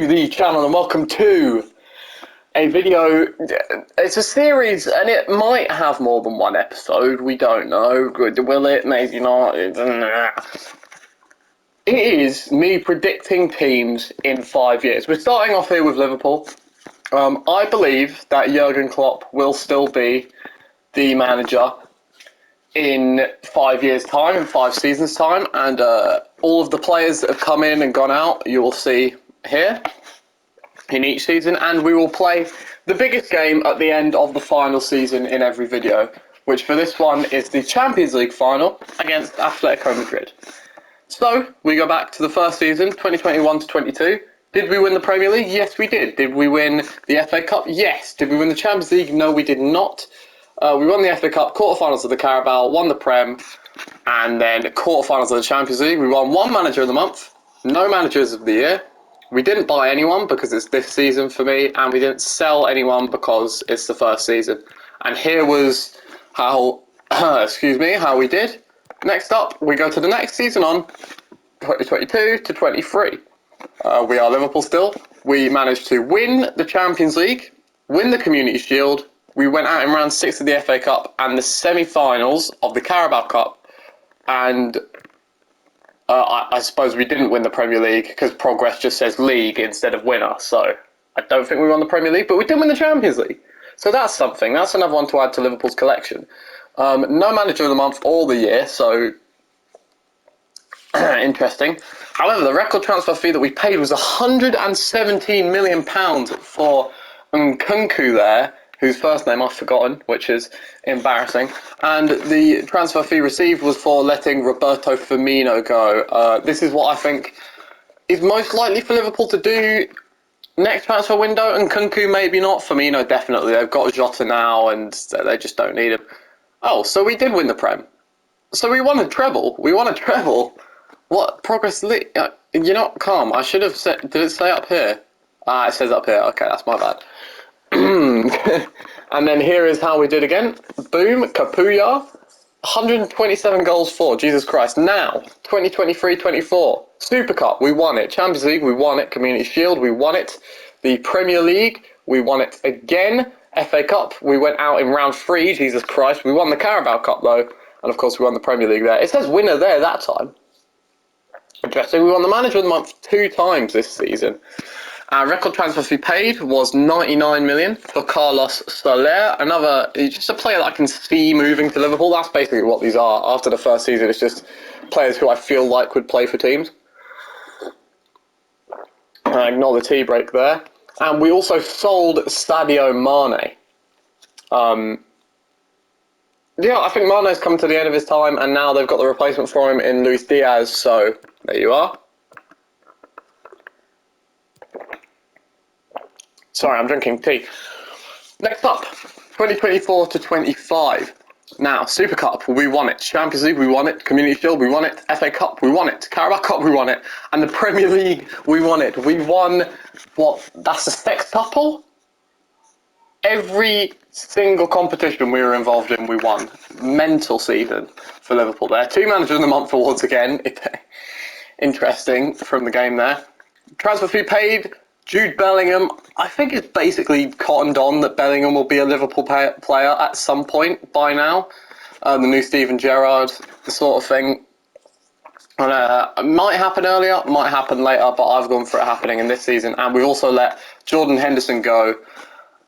The channel and welcome to a video. It's a series and it might have more than one episode, we don't know. Will it? Maybe not. It is me predicting teams in 5 years. We're starting off here with Liverpool. I believe that Jurgen Klopp will still be the manager in 5 years time, in 5 seasons time, and all of the players that have come in and gone out you will see here in each season, and we will play the biggest game at the end of the final season in every video, which for this one is the Champions League final against Atletico Madrid. So we go back to the first season, 2021 to 22. Did we win the Premier League? Yes, we did. Did we win the FA Cup? Yes. Did we win the Champions League? No, we did not. We won the FA Cup, quarterfinals of the Carabao, won the Prem, and then quarterfinals of the Champions League. We won one Manager of the Month, no Managers of the Year. We didn't buy anyone because it's this season for me, and we didn't sell anyone because it's the first season. And here was how, how we did. Next up, we go to the next season on 2022 to 23. We are Liverpool still. We managed to win the Champions League, win the Community Shield. We went out in round 6 of the FA Cup and the semi-finals of the Carabao Cup, and I suppose we didn't win the Premier League because Progress just says league instead of winner, so I don't think we won the Premier League, but we did win the Champions League. So that's something. That's another one to add to Liverpool's collection. No Manager of the Month all the year, so interesting. However, the record transfer fee that we paid was £117 million for Nkunku there, whose first name I've forgotten, which is embarrassing. And the transfer fee received was for letting Roberto Firmino go. This is what I think is most likely for Liverpool to do next transfer window. And Nkunku maybe not. Firmino definitely. They've got Jota now and they just don't need him. Oh, so we did win the Prem. So we won a treble. We won a treble. What? Progress League? You're not calm. I should have said... Did it say up here? Ah, it says up here. Okay, that's my bad. And then here is how we did again. Boom, Kapuya, 127 goals for, Jesus Christ. Now, 2023-24, Super Cup, we won it. Champions League, we won it. Community Shield, we won it. The Premier League, we won it again. FA Cup, we went out in round 3, Jesus Christ. We won the Carabao Cup though, and of course we won the Premier League there. It says winner there that time. Interesting, we won the Manager of the Month 2 times this season. Our record transfer fee paid was $99 million for Carlos Soler, just a player that I can see moving to Liverpool. That's basically what these are. After the first season, it's just players who I feel like would play for teams. Ignore the tea break there. And we also sold Sadio Mane. Yeah, I think Mane's come to the end of his time, and now they've got the replacement for him in Luis Diaz, so there you are. Sorry, I'm drinking tea. Next up, 2024 to 25. Now, Super Cup, we won it. Champions League, we won it. Community Shield, we won it. FA Cup, we won it. Carabao Cup, we won it. And the Premier League, we won it. We won, that's a sextuple? Every single competition we were involved in, we won. Mental season for Liverpool there. 2 Manager of the Month awards again. Interesting from the game there. Transfer fee paid. Jude Bellingham, I think it's basically cottoned on that Bellingham will be a Liverpool player at some point by now. The new Steven Gerrard sort of thing. And, it might happen earlier, might happen later, but I've gone for it happening in this season. And we've also let Jordan Henderson go.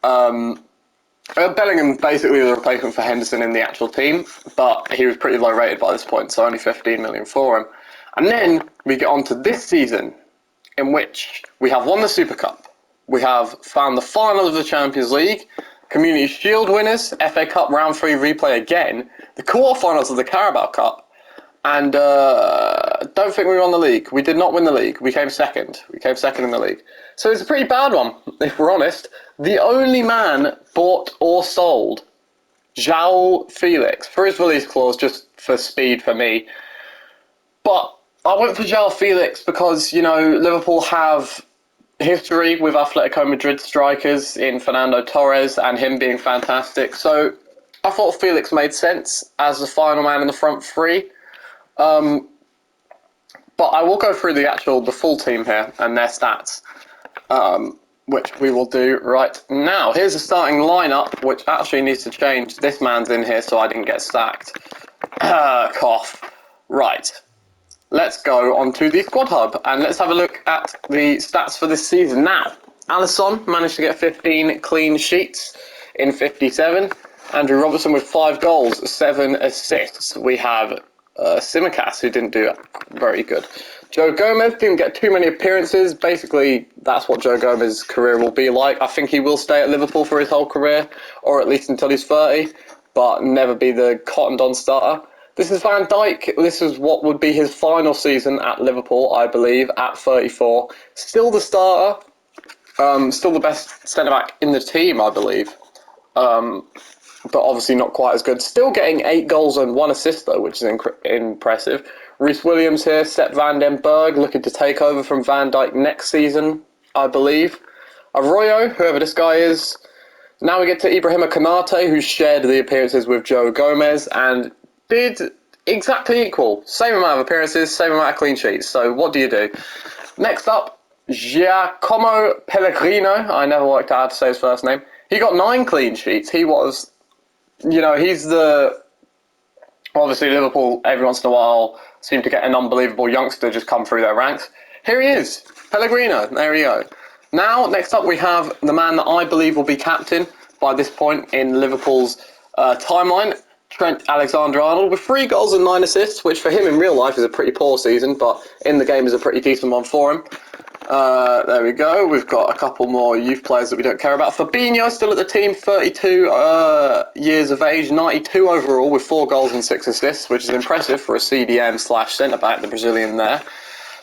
Bellingham basically was a replacement for Henderson in the actual team, but he was pretty low rated by this point, so only 15 million for him. And then we get on to this season, in which we have won the Super Cup, we have found the final of the Champions League, Community Shield winners, FA Cup round 3 replay again, the quarterfinals of the Carabao Cup, and don't think we won the league. We did not win the league. We came second. We came second in the league. So it's a pretty bad one, if we're honest. The only man bought or sold, João Felix, for his release clause, just for speed for me. But I went for João Felix because, you know, Liverpool have history with Atletico Madrid strikers in Fernando Torres and him being fantastic. So I thought Felix made sense as the final man in the front 3. But I will go through the full team here and their stats. which we will do right now. Here's the starting lineup, which actually needs to change. This man's in here, so I didn't get sacked. Cough. Right. Let's go on to the squad hub, and let's have a look at the stats for this season. Now, Alisson managed to get 15 clean sheets in 57. Andrew Robertson with 5 goals, 7 assists. We have Simicast, who didn't do very good. Joe Gomez didn't get too many appearances. Basically, that's what Joe Gomez's career will be like. I think he will stay at Liverpool for his whole career, or at least until he's 30, but never be the cottoned-on starter. This is Van Dijk. This is what would be his final season at Liverpool, I believe, at 34. Still the starter. Still the best centre-back in the team, I believe. But obviously not quite as good. Still getting 8 goals and 1 assist, though, which is impressive. Reece Williams here, Sepp van den Berg, looking to take over from Van Dijk next season, I believe. Arroyo, whoever this guy is. Now we get to Ibrahima Konate, who shared the appearances with Joe Gomez, and did exactly equal. Same amount of appearances, same amount of clean sheets. So what do you do? Next up, Giacomo Pellegrino. I never worked out how to say his first name. He got 9 clean sheets. He was, he's the... Obviously, Liverpool, every once in a while, seem to get an unbelievable youngster just come through their ranks. Here he is, Pellegrino. There we go. Now, next up, we have the man that I believe will be captain by this point in Liverpool's timeline, Trent Alexander-Arnold, with 3 goals and 9 assists, which for him in real life is a pretty poor season, but in the game is a pretty decent one for him. There we go. We've got a couple more youth players that we don't care about. Fabinho still at the team, 32 years of age, 92 overall with 4 goals and 6 assists, which is impressive for a CDM/centre-back, the Brazilian there.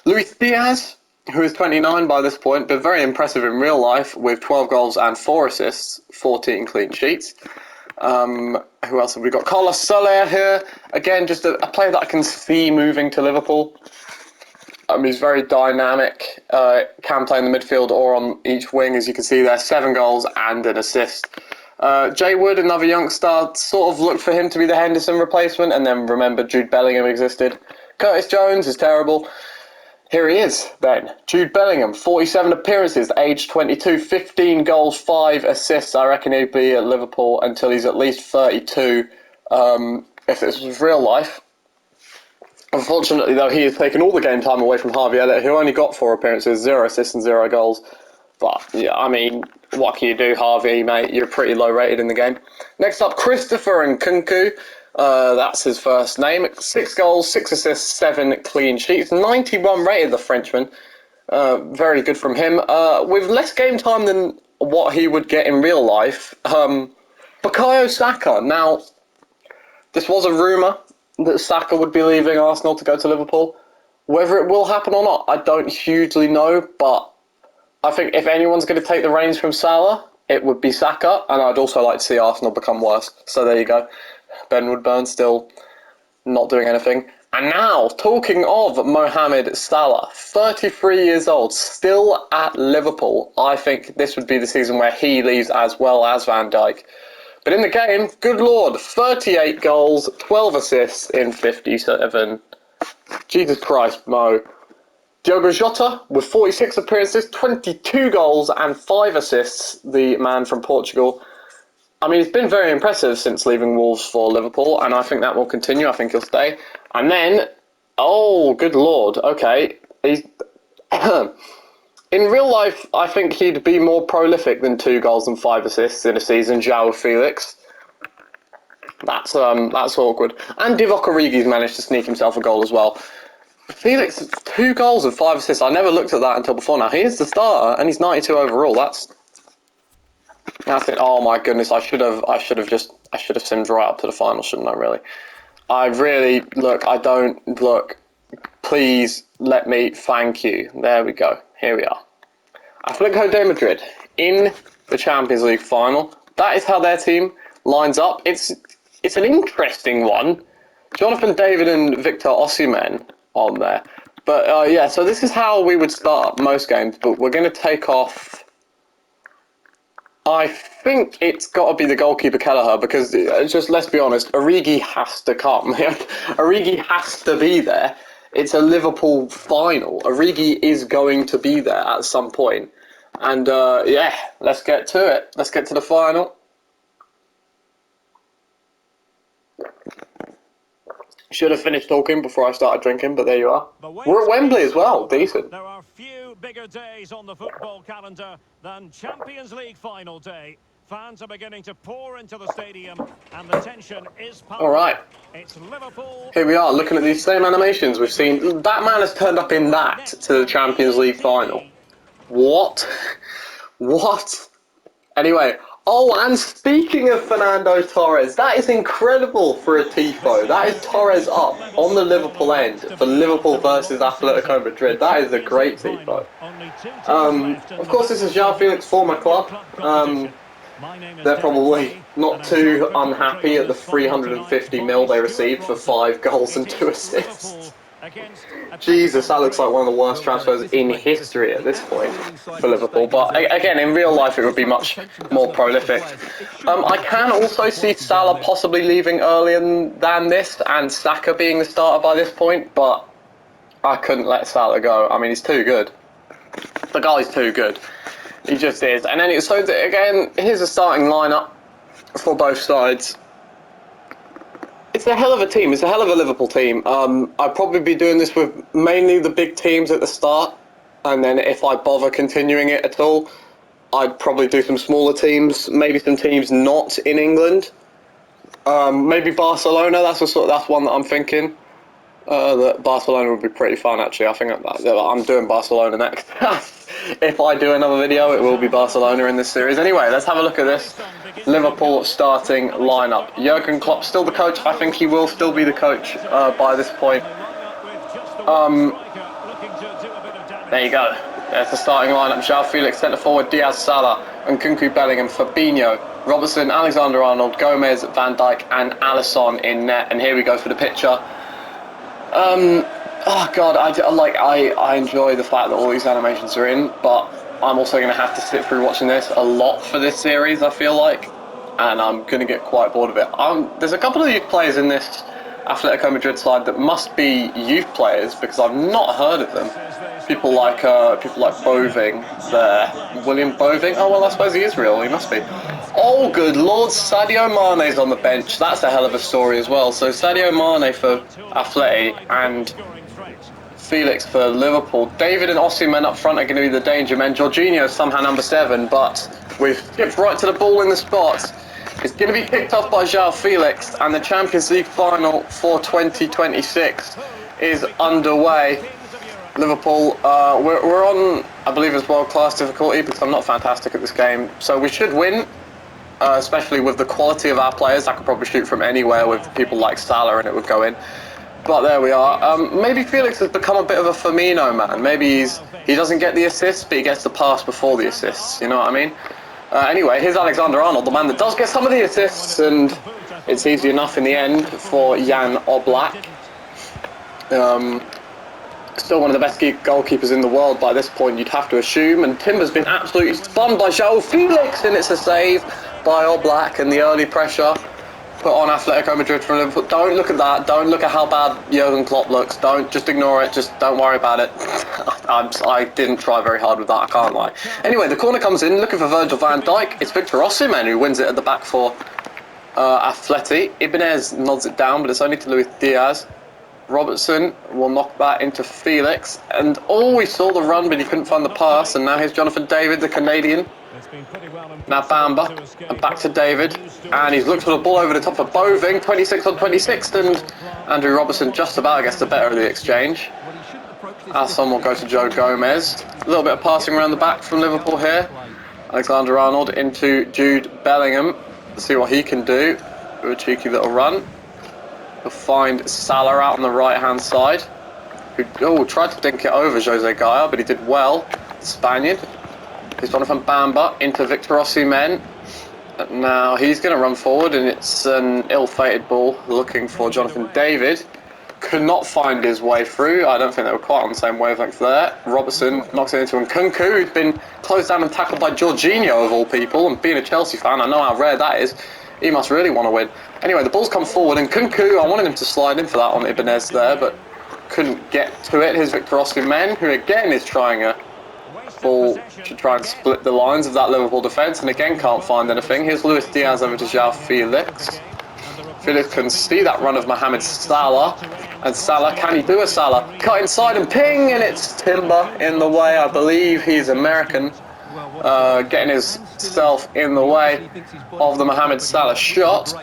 Luis Diaz, who is 29 by this point, but very impressive in real life with 12 goals and 4 assists, 14 clean sheets. Who else have we got? Carlos Soler here. Again, just a player that I can see moving to Liverpool. He's very dynamic, can play in the midfield or on each wing, as you can see there, 7 goals and an assist. Jay Wood, another youngster, sort of looked for him to be the Henderson replacement, and then remembered Jude Bellingham existed. Curtis Jones is terrible. Here he is, then. Jude Bellingham, 47 appearances, age 22, 15 goals, 5 assists. I reckon he'd be at Liverpool until he's at least 32, if this was real life. Unfortunately, though, he has taken all the game time away from Harvey Elliott, who only got 4 appearances, 0 assists and 0 goals. But, yeah, I mean, what can you do, Harvey, mate? You're pretty low rated in the game. Next up, Christopher Nkunku. That's his first name. 6 goals, 6 assists, 7 clean sheets. 91 rated, the Frenchman. Very good from him. With less game time than what he would get in real life, Bukayo Saka. Now, this was a rumour that Saka would be leaving Arsenal to go to Liverpool. Whether it will happen or not, I don't hugely know, but I think if anyone's going to take the reins from Salah, it would be Saka, and I'd also like to see Arsenal become worse. So there you go. Ben Woodburn still not doing anything. And now, talking of Mohamed Salah, 33 years old, still at Liverpool. I think this would be the season where he leaves as well as Van Dijk. But in the game, good lord, 38 goals, 12 assists in 57. Jesus Christ, Mo. Diogo Jota with 46 appearances, 22 goals and 5 assists, the man from Portugal. I mean, it's been very impressive since leaving Wolves for Liverpool, and I think that will continue. I think he'll stay. And then, oh, good lord, okay. He's in real life, I think he'd be more prolific than 2 goals and 5 assists in a season, João Felix. That's awkward. And Divock Origi's managed to sneak himself a goal as well. Felix, 2 goals and 5 assists. I never looked at that until before now. He is the starter, and he's 92 overall. That's it. Oh my goodness, I should have simmed right up to the final, shouldn't I, really? Please let me thank you. There we go. Here we are. Atletico de Madrid in the Champions League final. That is how their team lines up. It's an interesting one. Jonathan David and Victor Osimhen on there. But yeah, so this is how we would start most games, but we're going to take off... I think it's got to be the goalkeeper Kelleher, because just let's be honest, Origi has to come. Origi has to be there. It's a Liverpool final. Origi is going to be there at some point. And yeah, let's get to it. Let's get to the final. Should have finished talking before I started drinking, but there you are. We're at Wembley as well. Decent. There are few bigger days on the football calendar than Champions League final day. Fans are beginning to pour into the stadium, and the tension is palpable. All right. It's Liverpool. Here we are, looking at these same animations we've seen. That man has turned up in that to the Champions League final. What? What? Anyway. Oh, and speaking of Fernando Torres, that is incredible for a tifo. That is Torres up on the Liverpool end for Liverpool versus Atletico Madrid. That is a great tifo. Of course, this is João Felix's former club. They're probably not too unhappy at the 350 mil they received for 5 goals and 2 assists. Jesus, that looks like one of the worst transfers in history at this point for Liverpool. But again, in real life, it would be much more prolific. I can also see Salah possibly leaving earlier than this, and Saka being the starter by this point. But I couldn't let Salah go. I mean, he's too good. The guy's too good. He just is. And then so again, here's a starting lineup for both sides. It's a hell of a team. It's a hell of a Liverpool team. I'd probably be doing this with mainly the big teams at the start, and then if I bother continuing it at all, I'd probably do some smaller teams, maybe some teams not in England. Maybe Barcelona. That's one that I'm thinking. That Barcelona would be pretty fun, actually. I think I'm doing Barcelona next. If I do another video, it will be Barcelona in this series. Anyway, let's have a look at this Liverpool starting lineup. Jurgen Klopp still the coach. I think he will still be the coach by this point. There you go. There's the starting lineup. João Felix, centre forward, Diaz, Salah, and Nkunku, Bellingham, Fabinho, Robertson, Alexander-Arnold, Gomez, Van Dijk, and Alisson in net. And here we go for the picture. Oh god, I enjoy the fact that all these animations are in, but I'm also going to have to sit through watching this a lot for this series, I feel like, and I'm going to get quite bored of it. There's a couple of youth players in this Atletico Madrid side that must be youth players, because I've not heard of them. People like Boving there. William Boving? Oh well, I suppose he is real, he must be. Oh good lord, Sadio Mane's on the bench. That's a hell of a story as well. So Sadio Mane for Atleti and Felix for Liverpool. David and Osimhen up front are going to be the danger men. Jorginho somehow number 7, but we've skipped right to the ball in the spot. It's going to be picked off by João Felix, and the Champions League final for 2026 is underway. Liverpool, we're on, I believe it's world-class difficulty, because I'm not fantastic at this game, so we should win. Especially with the quality of our players. I could probably shoot from anywhere with people like Salah and it would go in. But there we are. Maybe Felix has become a bit of a Firmino man. Maybe he doesn't get the assists, but he gets the pass before the assists. You know what I mean? Anyway, here's Alexander-Arnold, the man that does get some of the assists, and it's easy enough in the end for Jan Oblak. Still one of the best goalkeepers in the world by this point, you'd have to assume. And Timber's been absolutely spun by João Felix, and it's a save by Oblak, and the early pressure put on Atletico Madrid from Liverpool. Don't look at that. Don't look at how bad Jurgen Klopp looks. Just ignore it. Just don't worry about it. I didn't try very hard with that, I can't lie. Anyway, the corner comes in, looking for Virgil van Dijk. It's Victor Osimhen who wins it at the back for Atleti. Ibanez nods it down, but it's only to Luis Diaz. Robertson will knock that into Felix. And we saw the run, but he couldn't find the pass. And now here's Jonathan David, the Canadian. Now Bamba, and back to David, and he's looked for the ball over the top of Boving, 26 on 26, and Andrew Robertson just about gets the better of the exchange. Alisson will go to Joe Gomez. A little bit of passing around the back from Liverpool here. Alexander-Arnold into Jude Bellingham. Let's see what he can do with a cheeky little run. He'll find Salah out on the right-hand side, who tried to dink it over Jose Gaia, but he did well. Spaniard. He's Jonathan Bamba into Victor Osimhen. Now he's going to run forward, and it's an ill-fated ball looking for Jonathan David. Could not find his way through. I don't think they were quite on the same wavelength there. Robertson knocks it into Nkunku, who's been closed down and tackled by Jorginho of all people. And being a Chelsea fan, I know how rare that is. He must really want to win. Anyway, the ball's come forward, and Nkunku, I wanted him to slide in for that on Ibanez there, but couldn't get to it. Here's Victor Osimhen, who again is trying a ball to try and split the lines of that Liverpool defence, and again can't find anything. Here's Luis Diaz over to João Felix. Felix can see that run of Mohamed Salah, and Salah, can he do a Salah? Cut inside and ping, and it's Timber in the way. I believe he's American, getting himself in the way of the Mohamed Salah shot.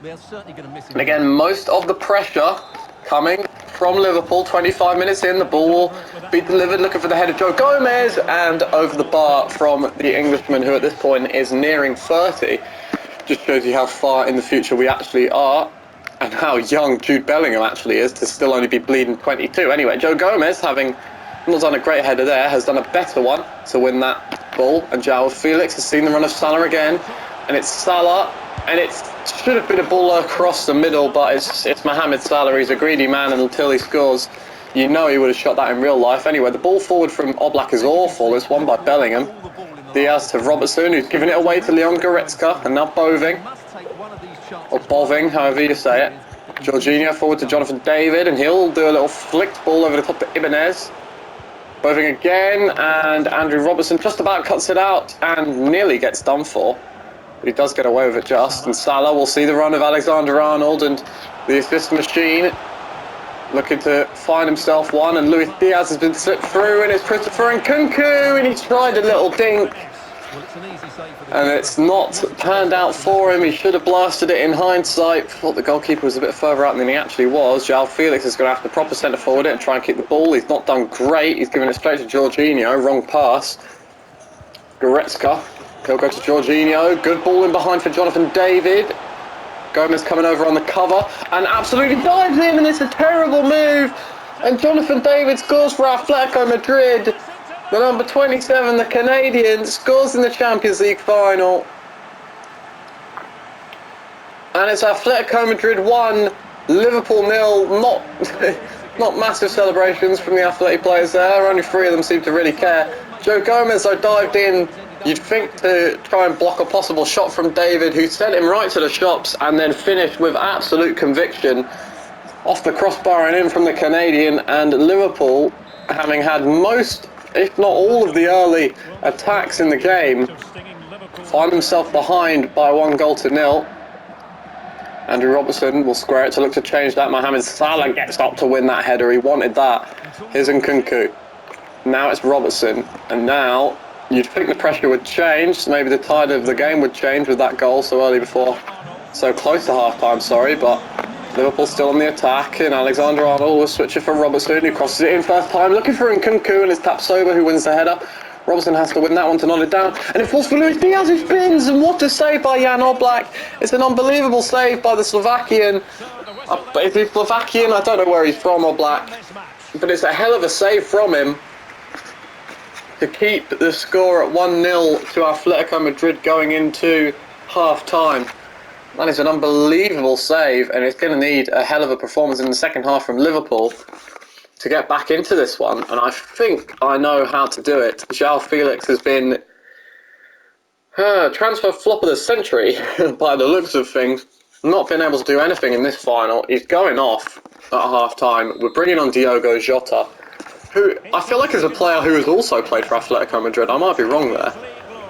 And again, most of the pressure coming from Liverpool. 25 minutes in, the ball will be delivered, looking for the head of Joe Gomez, and over the bar from the Englishman, who at this point is nearing 30. Just shows you how far in the future we actually are, and how young Jude Bellingham actually is to still only be bleeding 22. Anyway, Joe Gomez, having not done a great header there, has done a better one to win that ball, and João Felix has seen the run of Salah again, and it's Salah, and it should have been a ball across the middle, but it's Mohamed Salah. He's a greedy man, and until he scores, you know he would have shot that in real life. Anyway, the ball forward from Oblak is awful. It's won by Bellingham. Diaz to Robertson, who's giving it away to Leon Goretzka, and now Boving, or Boving, however you say it. Jorginho forward to Jonathan David, and he'll do a little flicked ball over the top to Ibanez. Boving again, and Andrew Robertson just about cuts it out, and nearly gets done for. But he does get away with it just, and Salah will see the run of Alexander-Arnold, and the assist machine looking to find himself one, and Luis Diaz has been slipped through, and it's Christopher Nkunku, and he's tried a little dink, and it's not panned out for him. He should have blasted it in hindsight. Thought the goalkeeper was a bit further out than he actually was. João Felix is going to have to proper centre forward it and try and keep the ball. He's not done great. He's given it straight to Jorginho. Wrong pass. Goretzka. He'll go to Jorginho. Good ball in behind for Jonathan David. Gomez coming over on the cover and absolutely dives in, and it's a terrible move. And Jonathan David scores for Atletico Madrid. The number 27, the Canadian, scores in the Champions League final. And it's Atletico Madrid 1, Liverpool 0. Not massive celebrations from the Athletic players there. Only 3 of them seem to really care. Joe Gomez, though, dived in, you'd think, to try and block a possible shot from David, who sent him right to the shops, and then finished with absolute conviction off the crossbar and in from the Canadian. And Liverpool, having had most, if not all, of the early attacks in the game, find himself behind by 1-0. Andrew Robertson will square it to look to change that. Mohamed Salah gets up to win that header. He wanted that. Here's Nkunku. Now it's Robertson, and now you'd think the pressure would change. Maybe the tide of the game would change with that goal so early before, so close to half-time, sorry, but Liverpool still on the attack, and Alexander-Arnold will switch it for Robertson, who crosses it in first time, looking for Nkunku, and it's Tapsoba who wins the header. Robertson has to win that one to nod it down, and it falls for Luis Diaz, who spins, and what a save by Jan Oblak. It's an unbelievable save by the Slovakian. If he's Slovakian, I don't know where he's from, Oblak, but it's a hell of a save from him to keep the score at 1-0 to Atletico Madrid going into half-time. That is an unbelievable save, and it's going to need a hell of a performance in the second half from Liverpool to get back into this one, and I think I know how to do it. João Felix has been transfer flop of the century by the looks of things. Not been able to do anything in this final. He's going off at half-time. We're bringing on Diogo Jota, who I feel like is a player who has also played for Atletico Madrid. I might be wrong there,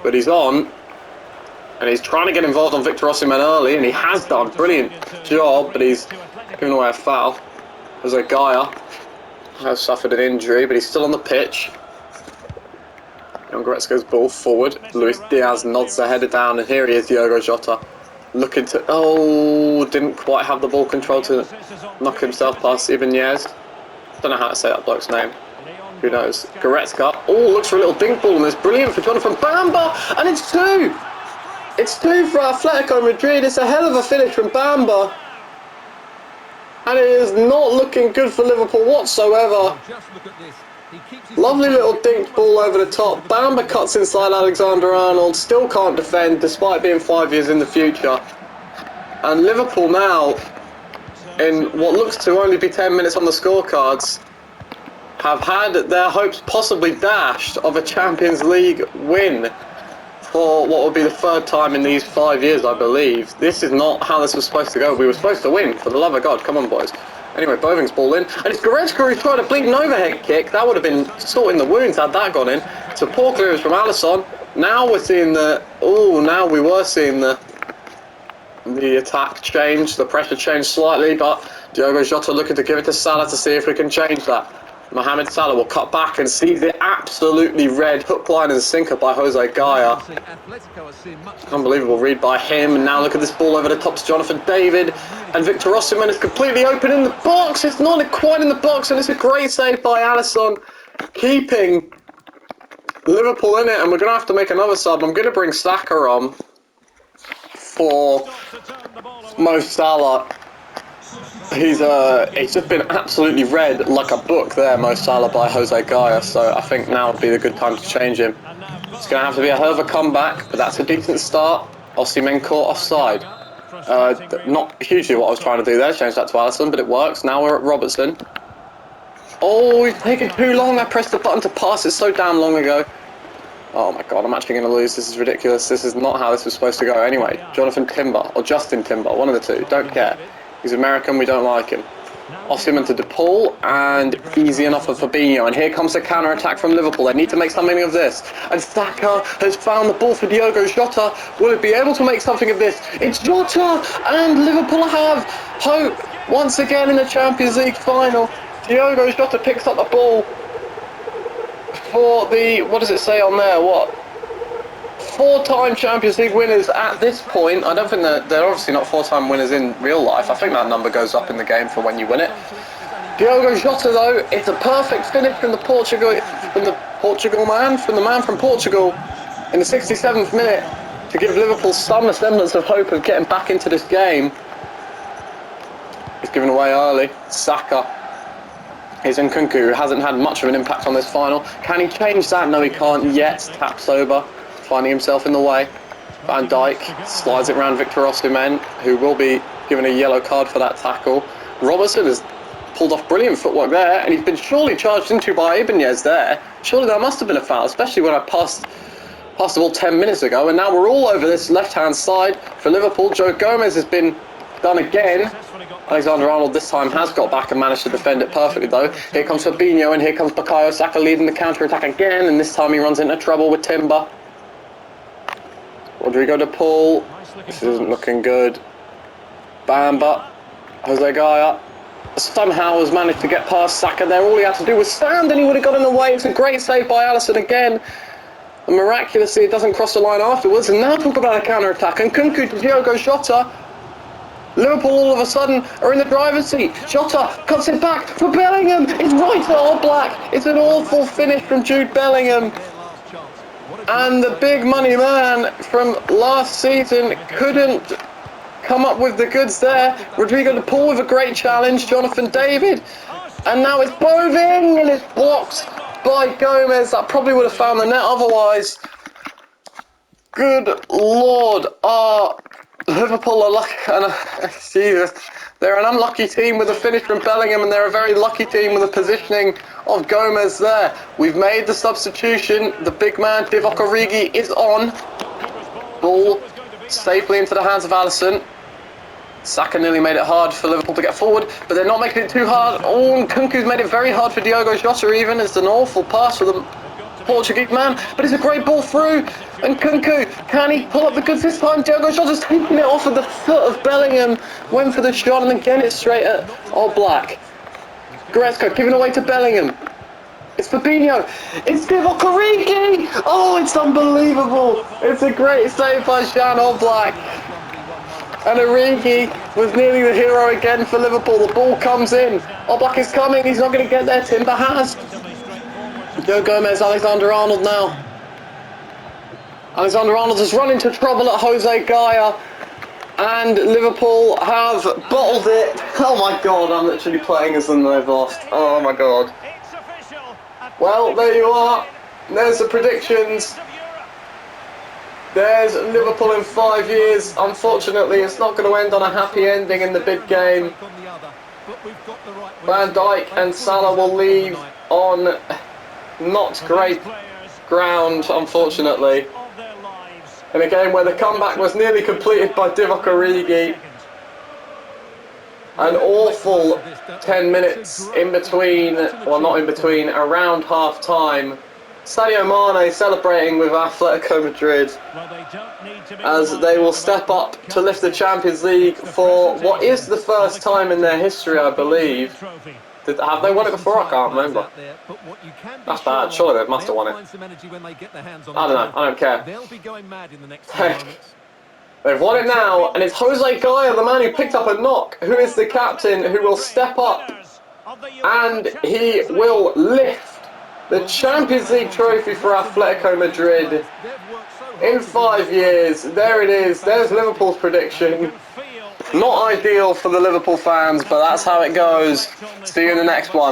but he's on, and he's trying to get involved on Victor Osimhen early, and he has done. Brilliant job, but he's given away a foul. There's a Gaia has suffered an injury, but he's still on the pitch. Leon Goretzka's ball forward. Luis Diaz nods the header down, and here he is, Diogo Jota, looking to... Oh, didn't quite have the ball control to knock himself past Ibanez. Don't know how to say that bloke's name. Who knows? Goretzka. Oh, looks for a little dink ball, and it's brilliant for Jonathan Bamba, and it's 2! It's 2 for Atletico Madrid. It's a hell of a finish from Bamba. And it is not looking good for Liverpool whatsoever. Lovely little dink ball over the top. Bamba cuts inside Alexander-Arnold. Still can't defend despite being 5 years in the future. And Liverpool now, in what looks to only be 10 minutes on the scorecards, have had their hopes possibly dashed of a Champions League win for what will be the 3rd time in these 5 years, I believe. This is not how this was supposed to go. We were supposed to win, for the love of God. Come on, boys. Anyway, Boving's ball in, and it's Goretzka who's trying to bleed an overhead kick. That would have been sorting the wounds had that gone in. So poor clearance from Alisson. Now we're seeing the... Oh, now we were seeing the attack change, the pressure change slightly, but Diogo Jota looking to give it to Salah to see if we can change that. Mohamed Salah will cut back and sees it absolutely red, hook, line and sinker by Jose Gaia. Unbelievable read by him, and now look at this ball over the top to Jonathan David, and Victor Osimhen is completely open in the box. It's not quite in the box, and it's a great save by Alisson, keeping Liverpool in it, and we're going to have to make another sub. I'm going to bring Saka on for Mo Salah. He's just been absolutely read like a book there, Mo Salah, by Jose Gaia, so I think now would be the good time to change him. It's going to have to be a hell of a comeback, but that's a decent start. Osimhen caught offside. Not hugely what I was trying to do there, change that to Alisson, but it works. Now we're at Robertson. Oh, he's taken too long. I pressed the button to pass it so damn long ago. Oh my god, I'm actually going to lose. This is ridiculous. This is not how this was supposed to go. Anyway, Jonathan Timber, or Justin Timber, one of the two, don't care. He's American, we don't like him. Osimhen to DePaul, and easy enough for Fabinho. And here comes the counter-attack from Liverpool. They need to make something of this. And Saka has found the ball for Diogo Jota. Will it be able to make something of this? It's Jota! And Liverpool have hope once again in the Champions League final. Diogo Jota picks up the ball for the, what does it say on there? What? 4-time Champions League winners at this point. I don't think they're obviously not 4-time winners in real life. I think that number goes up in the game for when you win it. Diogo Jota, though, it's a perfect finish from the man from Portugal in the 67th minute to give Liverpool some semblance of hope of getting back into this game. He's given away early. Saka. Here's Nkunku, who hasn't had much of an impact on this final. Can he change that? No, he can't yet. Taps over, finding himself in the way. Van Dijk slides it around Victor Osimhen, who will be given a yellow card for that tackle. Robertson has pulled off brilliant footwork there, and he's been surely charged into by Ibanez there. Surely that must have been a foul, especially when I passed the ball 10 minutes ago, and now we're all over this left-hand side for Liverpool. Joe Gomez has been done again. Alexander-Arnold this time has got back and managed to defend it perfectly though. Here comes Fabinho, and here comes Bukayo Saka leading the counter-attack again, and this time he runs into trouble with Timber. Rodrigo de Paul. This isn't looking good. Bamba. Jose Gaia somehow has managed to get past Saka there. All he had to do was stand and he would have got in the way. It's a great save by Alisson again. And miraculously it doesn't cross the line afterwards. And now talk about a counter-attack. And Nkunku to Diogo Jota. Liverpool all of a sudden are in the driver's seat. Jota cuts it back for Bellingham. It's right at all black. It's an awful finish from Jude Bellingham. And the big money man from last season couldn't come up with the goods there. Rodrigo de Paul with a great challenge. Jonathan David. And now it's Boving, and it's blocked by Gomez. That probably would have found the net otherwise. Good Lord. Liverpool are lucky. Jesus. They're an unlucky team with a finish from Bellingham, and they're a very lucky team with the positioning of Gomez there. We've made the substitution. The big man, Divock Origi, is on. Ball safely into the hands of Alisson. Saka nearly made it hard for Liverpool to get forward, but they're not making it too hard. Oh, and Nkunku's made it very hard for Diogo Jota even. It's an awful pass for the Portuguese man, but it's a great ball through. And Nkunku, can he pull up the goods this time? Diogo Jota's taking it off of the foot of Bellingham. Went for the shot and again it's straight at all black. Goretzka giving away to Bellingham. It's Fabinho. It's Divock Origi. Oh, it's unbelievable. It's a great save by Jan Oblak. And Origi was nearly the hero again for Liverpool. The ball comes in. Oblak is coming. He's not going to get there. Timber has. Joe Gomez, Alexander-Arnold now. Alexander-Arnold has run into trouble at Jose Gaia. And Liverpool have bottled it. Oh my god, I'm literally playing as them and they've lost. Oh my god. Well, there you are. There's the predictions. There's Liverpool in 5 years. Unfortunately, it's not going to end on a happy ending in the big game. Van Dijk and Salah will leave on not great ground, unfortunately. In a game where the comeback was nearly completed by Divock Origi. an awful 10 minutes in between, well not in between, around half time. Sadio Mane celebrating with Atletico Madrid as they will step up to lift the Champions League for what is the first time in their history, I believe. Have they won it before? I can't remember. That's bad. Surely they must have won it. I don't know. I don't care. They've won it now, and it's Jose Gaya, the man who picked up a knock, who is the captain, who will step up, and he will lift the Champions League trophy for Atletico Madrid in 5 years. There it is. There's Liverpool's prediction. Not ideal for the Liverpool fans, but that's how it goes. See you in the next one.